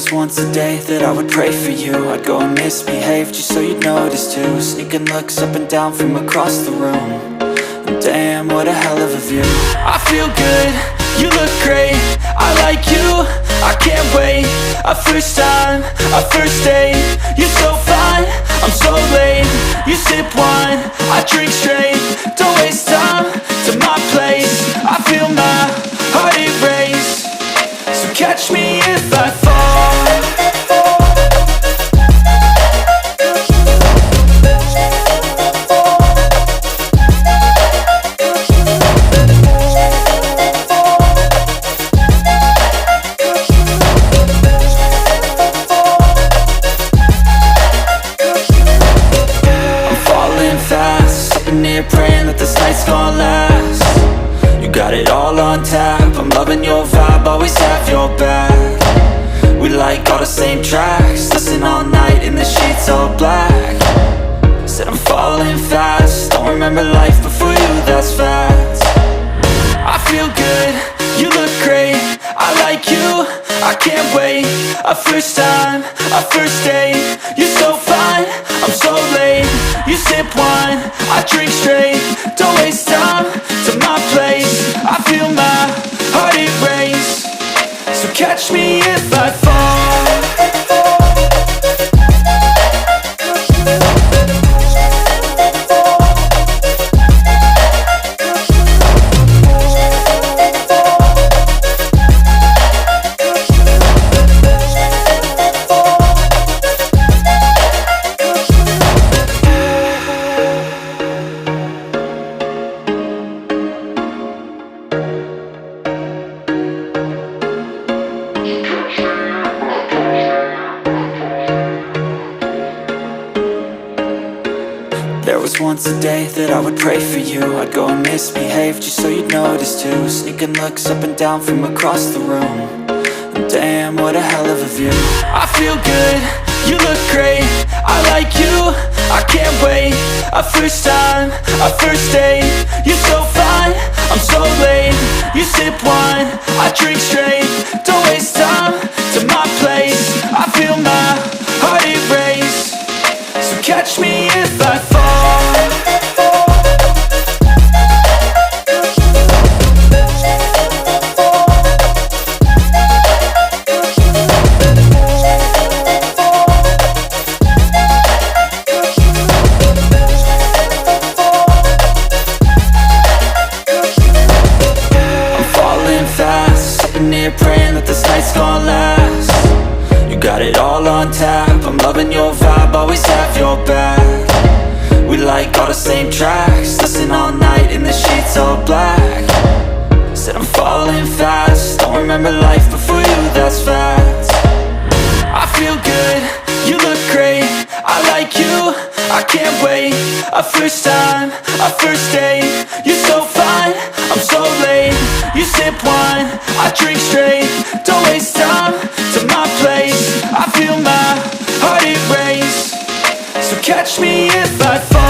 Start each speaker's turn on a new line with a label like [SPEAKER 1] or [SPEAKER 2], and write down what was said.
[SPEAKER 1] was once a day that I would pray for you. I'd go and misbehave just so you'd notice too. Sneaking looks up and down from across the room. And damn, what a hell of a view. I feel good, you look great, I like you, I can't wait. A first time, a first date, you're so fine, I'm so late. You sip wine, I drink straight, don't waste time to my place. I feel my heart erase, so catch me if I fall. Praying that this night's gonna last. You got it all on tap, I'm loving your vibe, always have your back. We like all the same tracks, listen all night in the sheets all black. Said I'm falling fast, don't remember life before you, that's fact. I feel good, you look great, I like you, I can't wait. A first time, a first date, you're so fine, I'm so late. You sip wine, I drink straight, don't waste time to my place. I feel my heart erase, so catch me if I fall. There was once a day that I would pray for you. I'd go and misbehave just so you'd notice too. Sneaking looks up and down from across the room. And damn, what a hell of a view. I feel good, you look great, I like you, I can't wait. A first time, a first date, you're so fine, I'm so late. You sip wine, I drink straight, don't waste time to my place. I feel my heart erase, so catch me if I fall. Praying that this night's gonna last. You got it all on tap, I'm loving your vibe, always have your back. We like all the same tracks, listen all night in the sheets all black. Said I'm falling fast, don't remember life before you, that's fact. I feel good, you look great, I like you, I can't wait. A first time, a first date, you're so fine, I'm so late. You sip wine, I drink straight, don't waste time to my place. I feel my heart erase, so catch me if I fall.